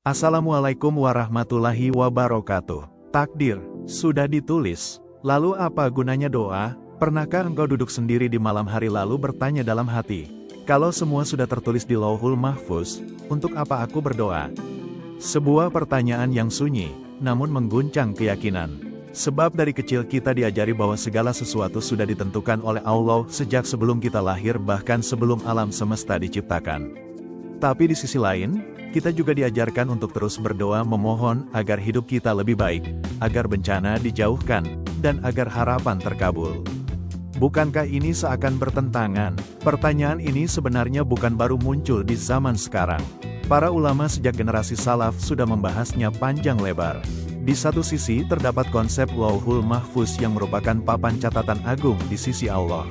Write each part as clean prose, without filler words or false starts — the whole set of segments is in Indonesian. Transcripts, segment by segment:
Assalamualaikum warahmatullahi wabarakatuh. Takdir sudah ditulis. Lalu apa gunanya doa? Pernahkah engkau duduk sendiri di malam hari lalu bertanya dalam hati, kalau semua sudah tertulis di Lauhul Mahfuz, untuk apa aku berdoa? Sebuah pertanyaan yang sunyi, namun mengguncang keyakinan. Sebab dari kecil kita diajari bahwa segala sesuatu sudah ditentukan oleh Allah sejak sebelum kita lahir, bahkan sebelum alam semesta diciptakan. Tapi di sisi lain, kita juga diajarkan untuk terus berdoa memohon agar hidup kita lebih baik, agar bencana dijauhkan, dan agar harapan terkabul. Bukankah ini seakan bertentangan? Pertanyaan ini sebenarnya bukan baru muncul di zaman sekarang. Para ulama sejak generasi salaf sudah membahasnya panjang lebar. Di satu sisi terdapat konsep Lauhul Mahfuz yang merupakan papan catatan agung di sisi Allah.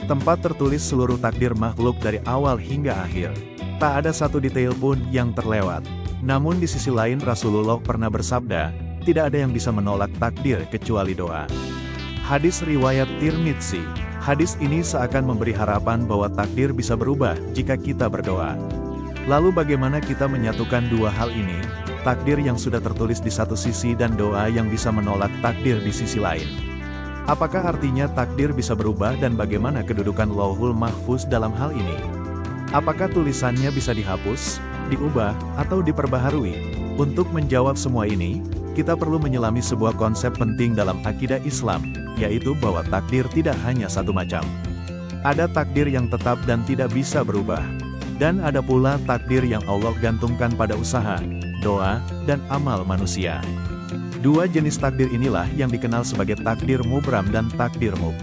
Tempat tertulis seluruh takdir makhluk dari awal hingga akhir. Tak ada satu detail pun yang terlewat. Namun di sisi lain Rasulullah pernah bersabda, tidak ada yang bisa menolak takdir kecuali doa. Hadis riwayat Tirmidzi. Hadis ini seakan memberi harapan bahwa takdir bisa berubah jika kita berdoa. Lalu bagaimana kita menyatukan dua hal ini? Takdir yang sudah tertulis di satu sisi dan doa yang bisa menolak takdir di sisi lain. Apakah artinya takdir bisa berubah dan bagaimana kedudukan Lauhul Mahfuz dalam hal ini? Apakah tulisannya bisa dihapus, diubah, atau diperbaharui? Untuk menjawab semua ini, kita perlu menyelami sebuah konsep penting dalam akidah Islam, yaitu bahwa takdir tidak hanya satu macam. Ada takdir yang tetap dan tidak bisa berubah. Dan ada pula takdir yang Allah gantungkan pada usaha, doa, dan amal manusia. Dua jenis takdir inilah yang dikenal sebagai takdir mubram dan takdir mub.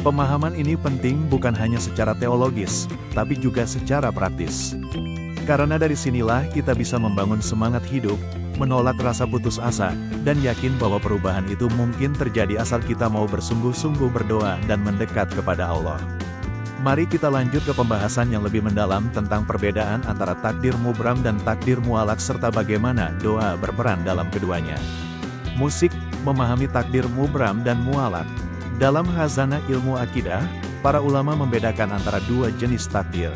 Pemahaman ini penting bukan hanya secara teologis, tapi juga secara praktis. Karena dari sinilah kita bisa membangun semangat hidup, menolak rasa putus asa, dan yakin bahwa perubahan itu mungkin terjadi asal kita mau bersungguh-sungguh berdoa dan mendekat kepada Allah. Mari kita lanjut ke pembahasan yang lebih mendalam tentang perbedaan antara takdir mubram dan takdir mualak serta bagaimana doa berperan dalam keduanya. Musik, memahami takdir mubram dan mualak. Dalam khazanah ilmu akidah, para ulama membedakan antara dua jenis takdir.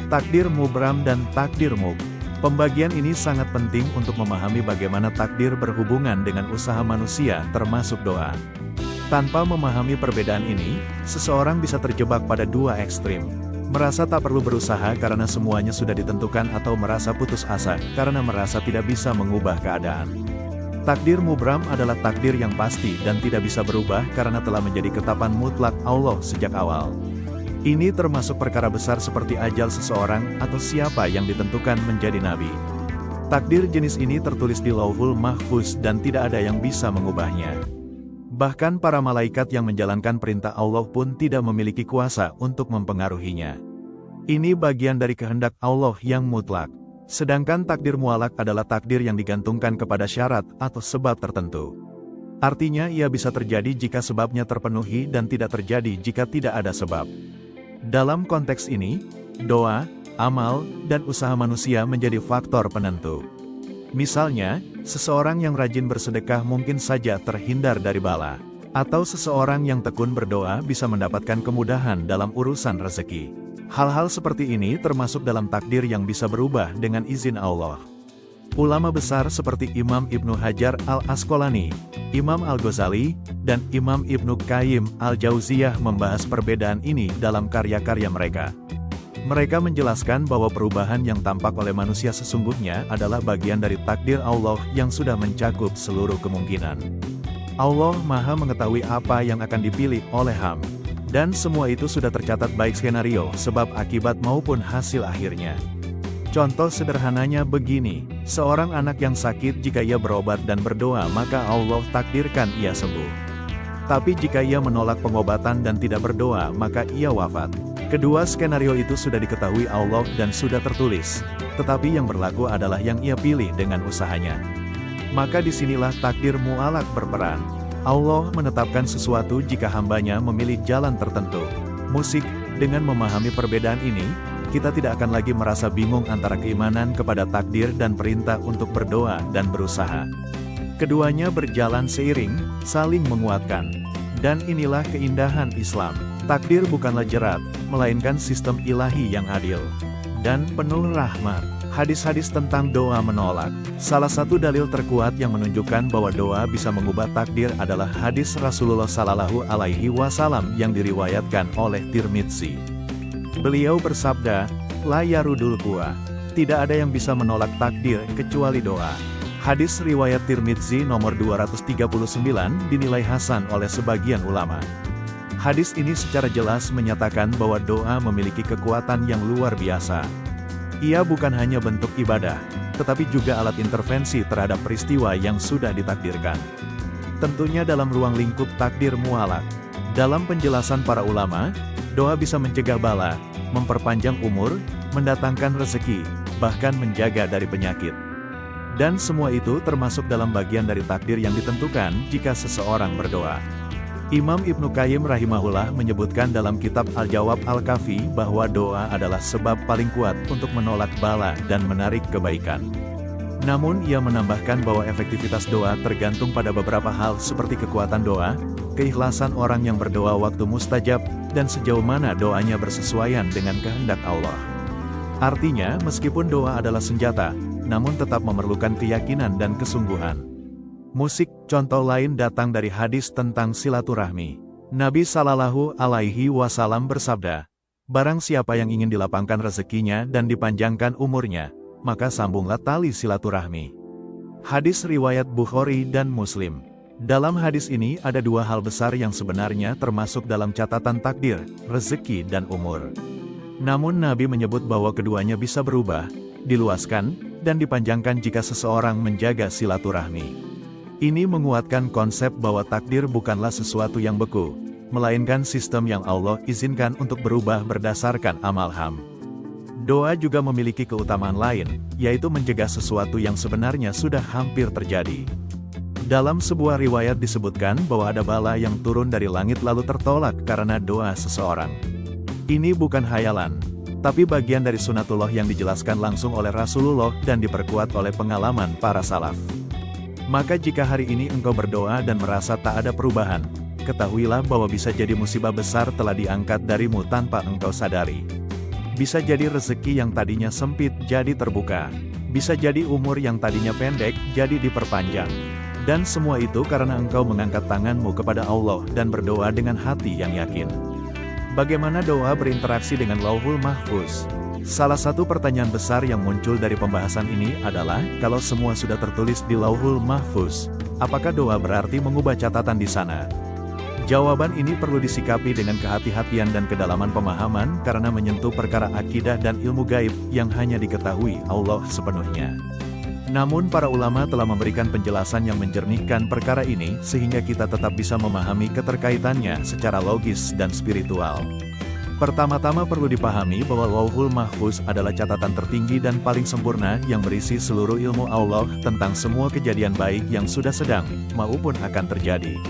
Takdir mubram dan takdir mub. Pembagian ini sangat penting untuk memahami bagaimana takdir berhubungan dengan usaha manusia termasuk doa. Tanpa memahami perbedaan ini, seseorang bisa terjebak pada dua ekstrim. Merasa tak perlu berusaha karena semuanya sudah ditentukan atau merasa putus asa karena merasa tidak bisa mengubah keadaan. Takdir mubram adalah takdir yang pasti dan tidak bisa berubah karena telah menjadi ketetapan mutlak Allah sejak awal. Ini termasuk perkara besar seperti ajal seseorang atau siapa yang ditentukan menjadi nabi. Takdir jenis ini tertulis di Lauhul Mahfuz dan tidak ada yang bisa mengubahnya. Bahkan para malaikat yang menjalankan perintah Allah pun tidak memiliki kuasa untuk mempengaruhinya. Ini bagian dari kehendak Allah yang mutlak. Sedangkan takdir mualak adalah takdir yang digantungkan kepada syarat atau sebab tertentu. Artinya ia bisa terjadi jika sebabnya terpenuhi dan tidak terjadi jika tidak ada sebab. Dalam konteks ini, doa, amal, dan usaha manusia menjadi faktor penentu. Misalnya, seseorang yang rajin bersedekah mungkin saja terhindar dari bala. Atau seseorang yang tekun berdoa bisa mendapatkan kemudahan dalam urusan rezeki. Hal-hal seperti ini termasuk dalam takdir yang bisa berubah dengan izin Allah. Ulama besar seperti Imam Ibnu Hajar al-Asqalani, Imam Al-Ghazali, dan Imam Ibnu Qayyim al-Jauziyah membahas perbedaan ini dalam karya-karya mereka. Mereka menjelaskan bahwa perubahan yang tampak oleh manusia sesungguhnya adalah bagian dari takdir Allah yang sudah mencakup seluruh kemungkinan. Allah Maha mengetahui apa yang akan dipilih oleh hamba. Dan semua itu sudah tercatat baik skenario, sebab akibat maupun hasil akhirnya. Contoh sederhananya begini, seorang anak yang sakit jika ia berobat dan berdoa maka Allah takdirkan ia sembuh. Tapi jika ia menolak pengobatan dan tidak berdoa maka ia wafat. Kedua skenario itu sudah diketahui Allah dan sudah tertulis, tetapi yang berlaku adalah yang ia pilih dengan usahanya. Maka disinilah takdir mualak berperan. Allah menetapkan sesuatu jika hambanya memilih jalan tertentu. Musik, dengan memahami perbedaan ini, kita tidak akan lagi merasa bingung antara keimanan kepada takdir dan perintah untuk berdoa dan berusaha. Keduanya berjalan seiring, saling menguatkan. Dan inilah keindahan Islam. Takdir bukanlah jerat, melainkan sistem ilahi yang adil dan penuh rahmat. Hadis-hadis tentang doa menolak. Salah satu dalil terkuat yang menunjukkan bahwa doa bisa mengubah takdir adalah hadis Rasulullah Shallallahu Alaihi Wasallam yang diriwayatkan oleh Tirmidzi. Beliau bersabda, "La yarudul qua." Tidak ada yang bisa menolak takdir kecuali doa. Hadis riwayat Tirmidzi nomor 239 dinilai hasan oleh sebagian ulama. Hadis ini secara jelas menyatakan bahwa doa memiliki kekuatan yang luar biasa. Ia bukan hanya bentuk ibadah, tetapi juga alat intervensi terhadap peristiwa yang sudah ditakdirkan. Tentunya dalam ruang lingkup takdir mualak. Dalam penjelasan para ulama, doa bisa mencegah bala, memperpanjang umur, mendatangkan rezeki, bahkan menjaga dari penyakit. Dan semua itu termasuk dalam bagian dari takdir yang ditentukan jika seseorang berdoa. Imam Ibnu Qayyim rahimahullah menyebutkan dalam kitab Al-Jawab Al-Kafi bahwa doa adalah sebab paling kuat untuk menolak bala dan menarik kebaikan. Namun ia menambahkan bahwa efektivitas doa tergantung pada beberapa hal seperti kekuatan doa, keikhlasan orang yang berdoa waktu mustajab, dan sejauh mana doanya bersesuaian dengan kehendak Allah. Artinya, meskipun doa adalah senjata, namun tetap memerlukan keyakinan dan kesungguhan. Musik, contoh lain datang dari hadis tentang silaturahmi. Nabi Shallallahu Alaihi Wasallam bersabda, "Barang siapa yang ingin dilapangkan rezekinya dan dipanjangkan umurnya, maka sambunglah tali silaturahmi." Hadis riwayat Bukhari dan Muslim. Dalam hadis ini ada dua hal besar yang sebenarnya termasuk dalam catatan takdir, rezeki dan umur. Namun Nabi menyebut bahwa keduanya bisa berubah, diluaskan, dan dipanjangkan jika seseorang menjaga silaturahmi. Ini menguatkan konsep bahwa takdir bukanlah sesuatu yang beku, melainkan sistem yang Allah izinkan untuk berubah berdasarkan amal ham. Doa juga memiliki keutamaan lain, yaitu mencegah sesuatu yang sebenarnya sudah hampir terjadi. Dalam sebuah riwayat disebutkan bahwa ada bala yang turun dari langit lalu tertolak karena doa seseorang. Ini bukan hayalan, tapi bagian dari sunatullah yang dijelaskan langsung oleh Rasulullah dan diperkuat oleh pengalaman para salaf. Maka jika hari ini engkau berdoa dan merasa tak ada perubahan, ketahuilah bahwa bisa jadi musibah besar telah diangkat darimu tanpa engkau sadari. Bisa jadi rezeki yang tadinya sempit jadi terbuka. Bisa jadi umur yang tadinya pendek jadi diperpanjang. Dan semua itu karena engkau mengangkat tanganmu kepada Allah dan berdoa dengan hati yang yakin. Bagaimana doa berinteraksi dengan Lauhul Mahfuz? Salah satu pertanyaan besar yang muncul dari pembahasan ini adalah, kalau semua sudah tertulis di Lauhul Mahfuz, apakah doa berarti mengubah catatan di sana? Jawaban ini perlu disikapi dengan kehati-hatian dan kedalaman pemahaman karena menyentuh perkara akidah dan ilmu gaib yang hanya diketahui Allah sepenuhnya. Namun para ulama telah memberikan penjelasan yang menjernihkan perkara ini sehingga kita tetap bisa memahami keterkaitannya secara logis dan spiritual. Pertama-tama perlu dipahami bahwa Lauhul Mahfuz adalah catatan tertinggi dan paling sempurna yang berisi seluruh ilmu Allah tentang semua kejadian baik yang sudah sedang, maupun akan terjadi.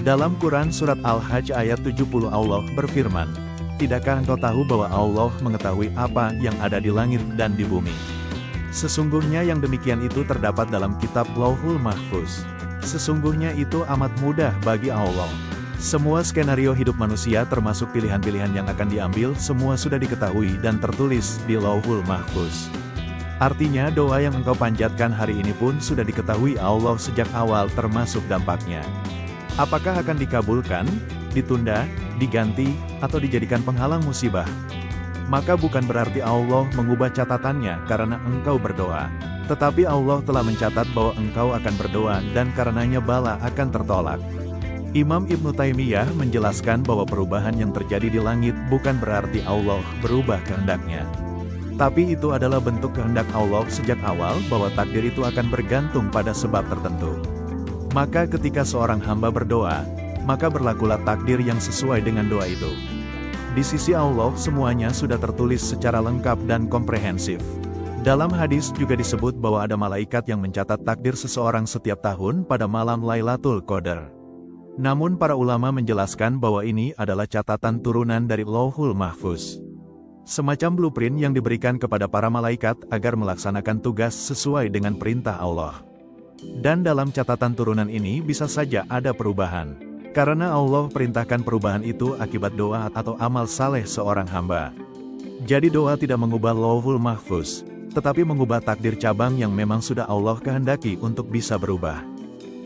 Dalam Quran Surat Al-Hajj ayat 70 Allah berfirman, "Tidakkah engkau tahu bahwa Allah mengetahui apa yang ada di langit dan di bumi? Sesungguhnya yang demikian itu terdapat dalam kitab Lauhul Mahfuz. Sesungguhnya itu amat mudah bagi Allah. Semua skenario hidup manusia termasuk pilihan-pilihan yang akan diambil semua sudah diketahui dan tertulis di Lauhul Mahfuz." Artinya doa yang engkau panjatkan hari ini pun sudah diketahui Allah sejak awal termasuk dampaknya. Apakah akan dikabulkan, ditunda, diganti, atau dijadikan penghalang musibah? Maka bukan berarti Allah mengubah catatannya karena engkau berdoa. Tetapi Allah telah mencatat bahwa engkau akan berdoa dan karenanya bala akan tertolak. Imam Ibnu Taimiyah menjelaskan bahwa perubahan yang terjadi di langit bukan berarti Allah berubah kehendaknya. Tapi itu adalah bentuk kehendak Allah sejak awal bahwa takdir itu akan bergantung pada sebab tertentu. Maka ketika seorang hamba berdoa, maka berlakulah takdir yang sesuai dengan doa itu. Di sisi Allah semuanya sudah tertulis secara lengkap dan komprehensif. Dalam hadis juga disebut bahwa ada malaikat yang mencatat takdir seseorang setiap tahun pada malam Lailatul Qadar. Namun para ulama menjelaskan bahwa ini adalah catatan turunan dari Lauhul Mahfuz. Semacam blueprint yang diberikan kepada para malaikat agar melaksanakan tugas sesuai dengan perintah Allah. Dan dalam catatan turunan ini bisa saja ada perubahan. Karena Allah perintahkan perubahan itu akibat doa atau amal saleh seorang hamba. Jadi doa tidak mengubah Lauhul Mahfuz. tetapi mengubah takdir cabang yang memang sudah Allah kehendaki untuk bisa berubah.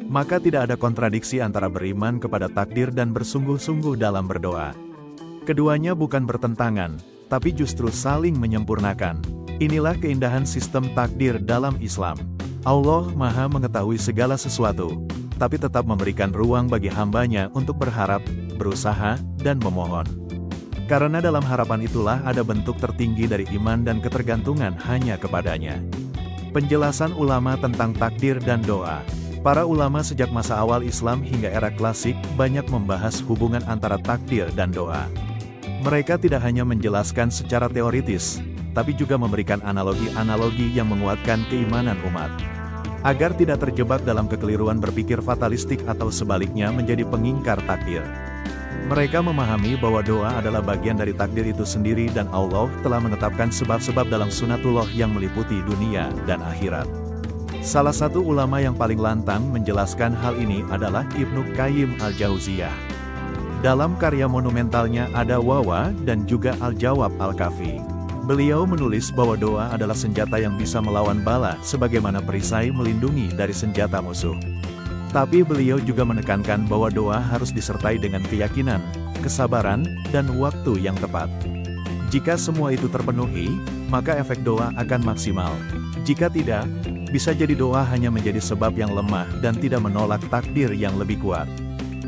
Maka tidak ada kontradiksi antara beriman kepada takdir dan bersungguh-sungguh dalam berdoa. Keduanya bukan bertentangan, tapi justru saling menyempurnakan. Inilah keindahan sistem takdir dalam Islam. Allah Maha mengetahui segala sesuatu, tapi tetap memberikan ruang bagi hambanya untuk berharap, berusaha, dan memohon. Karena dalam harapan itulah ada bentuk tertinggi dari iman dan ketergantungan hanya kepadanya. Penjelasan ulama tentang takdir dan doa. Para ulama sejak masa awal Islam hingga era klasik banyak membahas hubungan antara takdir dan doa. Mereka tidak hanya menjelaskan secara teoritis, tapi juga memberikan analogi-analogi yang menguatkan keimanan umat. Agar tidak terjebak dalam kekeliruan berpikir fatalistik atau sebaliknya menjadi pengingkar takdir. Mereka memahami bahwa doa adalah bagian dari takdir itu sendiri dan Allah telah menetapkan sebab-sebab dalam sunatullah yang meliputi dunia dan akhirat. Salah satu ulama yang paling lantang menjelaskan hal ini adalah Ibnu Qayyim al-Jauziyah. Dalam karya monumentalnya ada Wawa dan juga Al-Jawab Al-Kafi. Beliau menulis bahwa doa adalah senjata yang bisa melawan bala sebagaimana perisai melindungi dari senjata musuh. Tapi beliau juga menekankan bahwa doa harus disertai dengan keyakinan, kesabaran, dan waktu yang tepat. Jika semua itu terpenuhi, maka efek doa akan maksimal. Jika tidak, bisa jadi doa hanya menjadi sebab yang lemah dan tidak menolak takdir yang lebih kuat.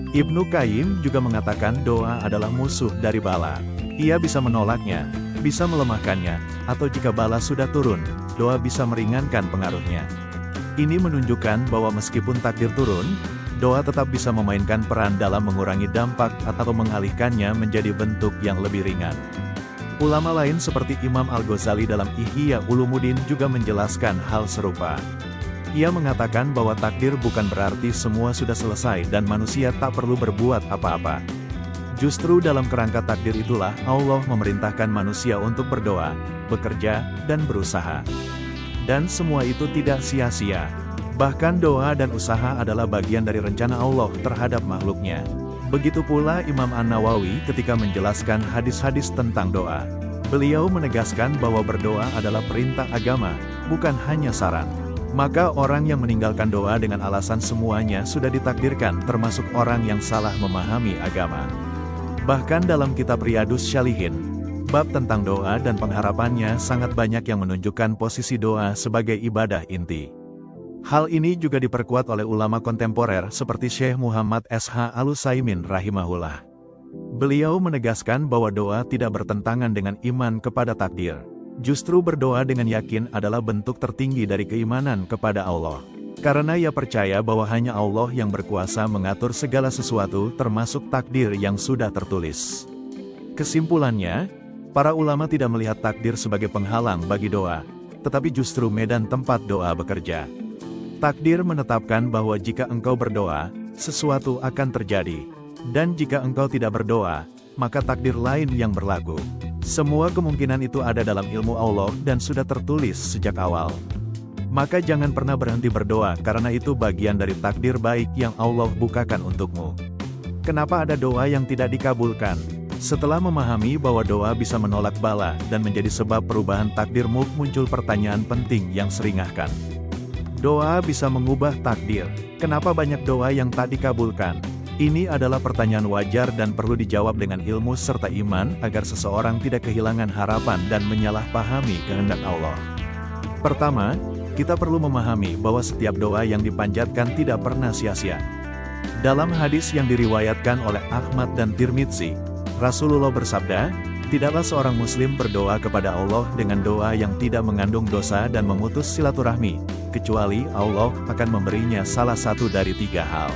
Ibnu Qayyim juga mengatakan doa adalah musuh dari bala. Ia bisa menolaknya, bisa melemahkannya, atau jika bala sudah turun, doa bisa meringankan pengaruhnya. Ini menunjukkan bahwa meskipun takdir turun, doa tetap bisa memainkan peran dalam mengurangi dampak atau mengalihkannya menjadi bentuk yang lebih ringan. Ulama lain seperti Imam Al-Ghazali dalam Ihya Ulumuddin juga menjelaskan hal serupa. Ia mengatakan bahwa takdir bukan berarti semua sudah selesai dan manusia tak perlu berbuat apa-apa. Justru dalam kerangka takdir itulah Allah memerintahkan manusia untuk berdoa, bekerja, dan berusaha. Dan semua itu tidak sia-sia. Bahkan doa dan usaha adalah bagian dari rencana Allah terhadap makhluknya. Begitu pula Imam An-Nawawi ketika menjelaskan hadis-hadis tentang doa. Beliau menegaskan bahwa berdoa adalah perintah agama, bukan hanya saran. Maka orang yang meninggalkan doa dengan alasan semuanya sudah ditakdirkan termasuk orang yang salah memahami agama. Bahkan dalam kitab Riyadhus Shalihin, bab tentang doa dan pengharapannya sangat banyak yang menunjukkan posisi doa sebagai ibadah inti. Hal ini juga diperkuat oleh ulama kontemporer seperti Syekh Muhammad S.H. Al-Utsaimin rahimahullah. Beliau menegaskan bahwa doa tidak bertentangan dengan iman kepada takdir. Justru berdoa dengan yakin adalah bentuk tertinggi dari keimanan kepada Allah. Karena ia percaya bahwa hanya Allah yang berkuasa mengatur segala sesuatu termasuk takdir yang sudah tertulis. Kesimpulannya, para ulama tidak melihat takdir sebagai penghalang bagi doa, tetapi justru medan tempat doa bekerja. Takdir menetapkan bahwa jika engkau berdoa, sesuatu akan terjadi. Dan jika engkau tidak berdoa, maka takdir lain yang berlaku. Semua kemungkinan itu ada dalam ilmu Allah dan sudah tertulis sejak awal. Maka jangan pernah berhenti berdoa karena itu bagian dari takdir baik yang Allah bukakan untukmu. Kenapa ada doa yang tidak dikabulkan? Setelah memahami bahwa doa bisa menolak bala dan menjadi sebab perubahan takdirmu, muncul pertanyaan penting yang seringahkan. Doa bisa mengubah takdir. Kenapa banyak doa yang tak dikabulkan? Ini adalah pertanyaan wajar dan perlu dijawab dengan ilmu serta iman agar seseorang tidak kehilangan harapan dan menyalahpahami kehendak Allah. Pertama, kita perlu memahami bahwa setiap doa yang dipanjatkan tidak pernah sia-sia. Dalam hadis yang diriwayatkan oleh Ahmad dan Tirmidzi, Rasulullah bersabda, tidaklah seorang muslim berdoa kepada Allah dengan doa yang tidak mengandung dosa dan memutus silaturahmi, kecuali Allah akan memberinya salah satu dari tiga hal.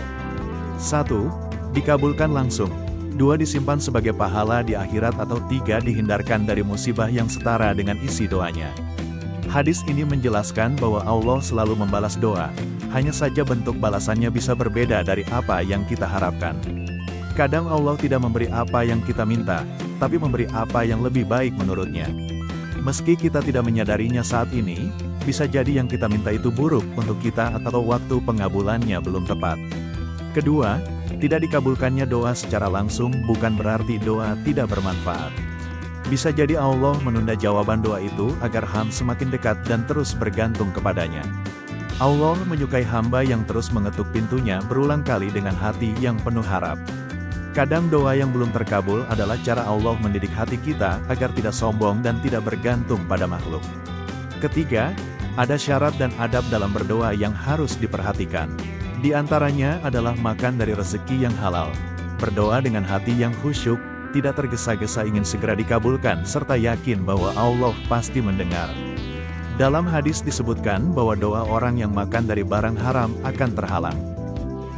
1. Dikabulkan langsung. 2. Disimpan sebagai pahala di akhirat atau 3. Dihindarkan dari musibah yang setara dengan isi doanya. Hadis ini menjelaskan bahwa Allah selalu membalas doa, hanya saja bentuk balasannya bisa berbeda dari apa yang kita harapkan. Kadang Allah tidak memberi apa yang kita minta, tapi memberi apa yang lebih baik menurutnya. Meski kita tidak menyadarinya saat ini, bisa jadi yang kita minta itu buruk untuk kita atau waktu pengabulannya belum tepat. Kedua, tidak dikabulkannya doa secara langsung bukan berarti doa tidak bermanfaat. Bisa jadi Allah menunda jawaban doa itu agar hamba semakin dekat dan terus bergantung kepadanya. Allah menyukai hamba yang terus mengetuk pintunya berulang kali dengan hati yang penuh harap. Kadang doa yang belum terkabul adalah cara Allah mendidik hati kita agar tidak sombong dan tidak bergantung pada makhluk. Ketiga, ada syarat dan adab dalam berdoa yang harus diperhatikan. Di antaranya adalah makan dari rezeki yang halal, berdoa dengan hati yang khusyuk, tidak tergesa-gesa ingin segera dikabulkan, serta yakin bahwa Allah pasti mendengar. Dalam hadis disebutkan bahwa doa orang yang makan dari barang haram akan terhalang.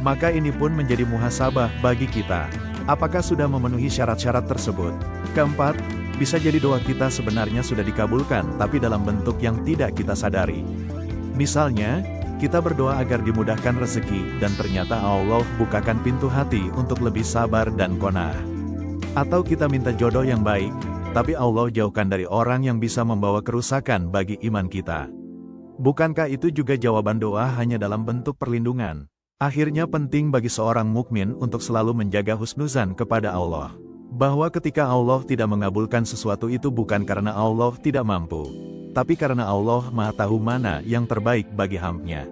Maka ini pun menjadi muhasabah bagi kita. Apakah sudah memenuhi syarat-syarat tersebut? Keempat, bisa jadi doa kita sebenarnya sudah dikabulkan, tapi dalam bentuk yang tidak kita sadari. Misalnya, kita berdoa agar dimudahkan rezeki, dan ternyata Allah bukakan pintu hati untuk lebih sabar dan qanaah. Atau kita minta jodoh yang baik, tapi Allah jauhkan dari orang yang bisa membawa kerusakan bagi iman kita. Bukankah itu juga jawaban doa hanya dalam bentuk perlindungan? Akhirnya penting bagi seorang mukmin untuk selalu menjaga husnuzan kepada Allah. Bahwa ketika Allah tidak mengabulkan sesuatu itu bukan karena Allah tidak mampu, tapi karena Allah Maha Tahu mana yang terbaik bagi hamba-Nya.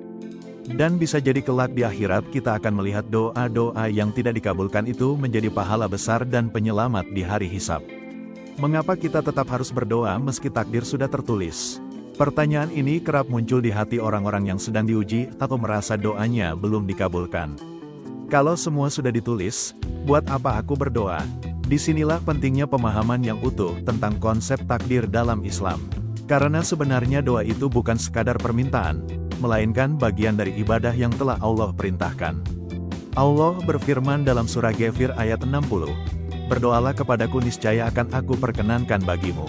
Dan bisa jadi kelak di akhirat kita akan melihat doa-doa yang tidak dikabulkan itu menjadi pahala besar dan penyelamat di hari hisab. Mengapa kita tetap harus berdoa meski takdir sudah tertulis? Pertanyaan ini kerap muncul di hati orang-orang yang sedang diuji atau merasa doanya belum dikabulkan. Kalau semua sudah ditulis, buat apa aku berdoa? Disinilah pentingnya pemahaman yang utuh tentang konsep takdir dalam Islam. Karena sebenarnya doa itu bukan sekadar permintaan, melainkan bagian dari ibadah yang telah Allah perintahkan. Allah berfirman dalam surah Ghafir ayat 60, "Berdoalah kepadaku niscaya akan aku perkenankan bagimu.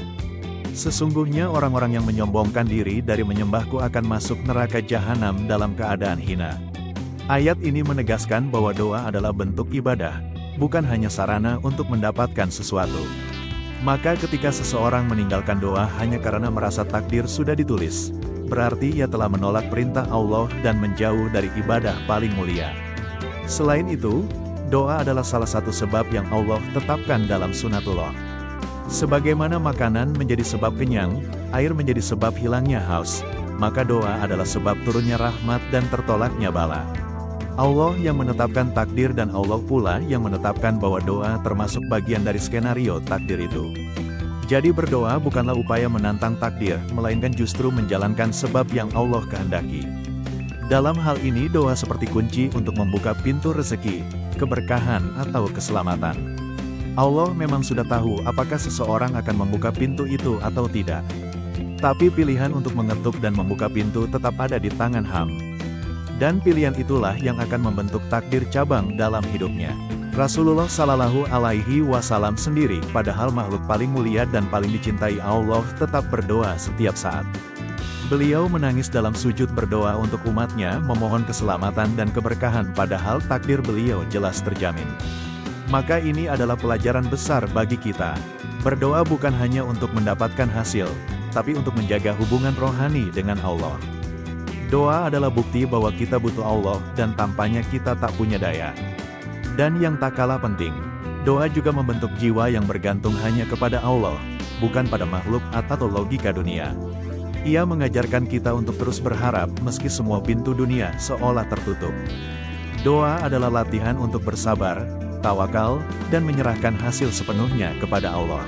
Sesungguhnya orang-orang yang menyombongkan diri dari menyembahku akan masuk neraka jahanam dalam keadaan hina." Ayat ini menegaskan bahwa doa adalah bentuk ibadah, bukan hanya sarana untuk mendapatkan sesuatu. Maka ketika seseorang meninggalkan doa hanya karena merasa takdir sudah ditulis, berarti ia telah menolak perintah Allah dan menjauh dari ibadah paling mulia. Selain itu, doa adalah salah satu sebab yang Allah tetapkan dalam sunatullah. Sebagaimana makanan menjadi sebab kenyang, air menjadi sebab hilangnya haus, maka doa adalah sebab turunnya rahmat dan tertolaknya bala. Allah yang menetapkan takdir dan Allah pula yang menetapkan bahwa doa termasuk bagian dari skenario takdir itu. Jadi berdoa bukanlah upaya menantang takdir, melainkan justru menjalankan sebab yang Allah kehendaki. Dalam hal ini doa seperti kunci untuk membuka pintu rezeki, keberkahan atau keselamatan. Allah memang sudah tahu apakah seseorang akan membuka pintu itu atau tidak. Tapi pilihan untuk mengetuk dan membuka pintu tetap ada di tangan hamba. Dan pilihan itulah yang akan membentuk takdir cabang dalam hidupnya. Rasulullah Shallallahu Alaihi Wasallam sendiri, padahal makhluk paling mulia dan paling dicintai Allah, tetap berdoa setiap saat. Beliau menangis dalam sujud berdoa untuk umatnya, memohon keselamatan dan keberkahan padahal takdir beliau jelas terjamin. Maka ini adalah pelajaran besar bagi kita. Berdoa bukan hanya untuk mendapatkan hasil, tapi untuk menjaga hubungan rohani dengan Allah. Doa adalah bukti bahwa kita butuh Allah dan tampaknya kita tak punya daya. Dan yang tak kalah penting, doa juga membentuk jiwa yang bergantung hanya kepada Allah, bukan pada makhluk atau logika dunia. Ia mengajarkan kita untuk terus berharap meski semua pintu dunia seolah tertutup. Doa adalah latihan untuk bersabar, tawakal, dan menyerahkan hasil sepenuhnya kepada Allah.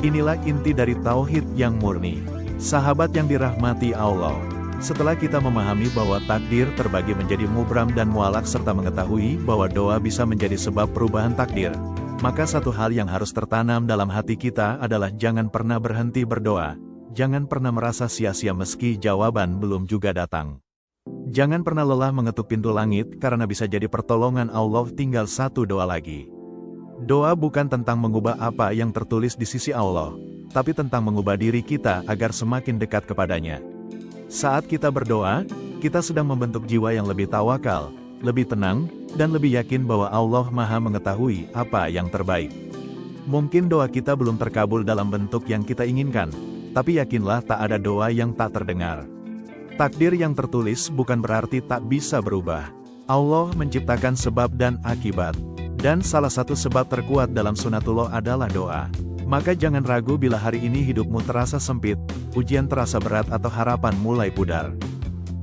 Inilah inti dari tauhid yang murni. Sahabat yang dirahmati Allah. Setelah kita memahami bahwa takdir terbagi menjadi mubram dan mualak serta mengetahui bahwa doa bisa menjadi sebab perubahan takdir, maka satu hal yang harus tertanam dalam hati kita adalah jangan pernah berhenti berdoa. Jangan pernah merasa sia-sia meski jawaban belum juga datang. Jangan pernah lelah mengetuk pintu langit karena bisa jadi pertolongan Allah tinggal satu doa lagi. Doa bukan tentang mengubah apa yang tertulis di sisi Allah, tapi tentang mengubah diri kita agar semakin dekat kepadanya. Saat kita berdoa, kita sedang membentuk jiwa yang lebih tawakal, lebih tenang, dan lebih yakin bahwa Allah Maha mengetahui apa yang terbaik. Mungkin doa kita belum terkabul dalam bentuk yang kita inginkan, tapi yakinlah tak ada doa yang tak terdengar. Takdir yang tertulis bukan berarti tak bisa berubah. Allah menciptakan sebab dan akibat, dan salah satu sebab terkuat dalam sunatullah adalah doa. Maka jangan ragu bila hari ini hidupmu terasa sempit, ujian terasa berat atau harapan mulai pudar.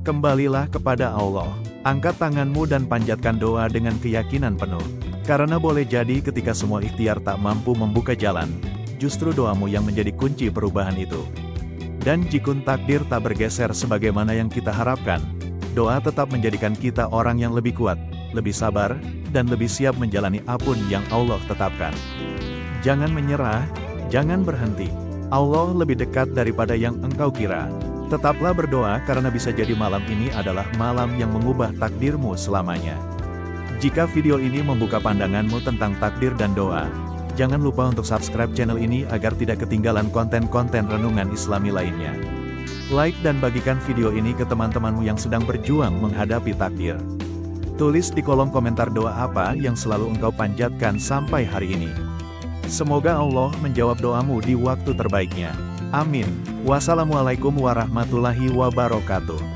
Kembalilah kepada Allah. Angkat tanganmu dan panjatkan doa dengan keyakinan penuh. Karena boleh jadi ketika semua ikhtiar tak mampu membuka jalan, justru doamu yang menjadi kunci perubahan itu. Dan jikun takdir tak bergeser sebagaimana yang kita harapkan, doa tetap menjadikan kita orang yang lebih kuat, lebih sabar, dan lebih siap menjalani apapun yang Allah tetapkan. Jangan menyerah, jangan berhenti. Allah lebih dekat daripada yang engkau kira. Tetaplah berdoa karena bisa jadi malam ini adalah malam yang mengubah takdirmu selamanya. Jika video ini membuka pandanganmu tentang takdir dan doa, jangan lupa untuk subscribe channel ini agar tidak ketinggalan konten-konten renungan Islami lainnya. Like dan bagikan video ini ke teman-temanmu yang sedang berjuang menghadapi takdir. Tulis di kolom komentar doa apa yang selalu engkau panjatkan sampai hari ini. Semoga Allah menjawab doamu di waktu terbaiknya. Amin. Wassalamualaikum warahmatullahi wabarakatuh.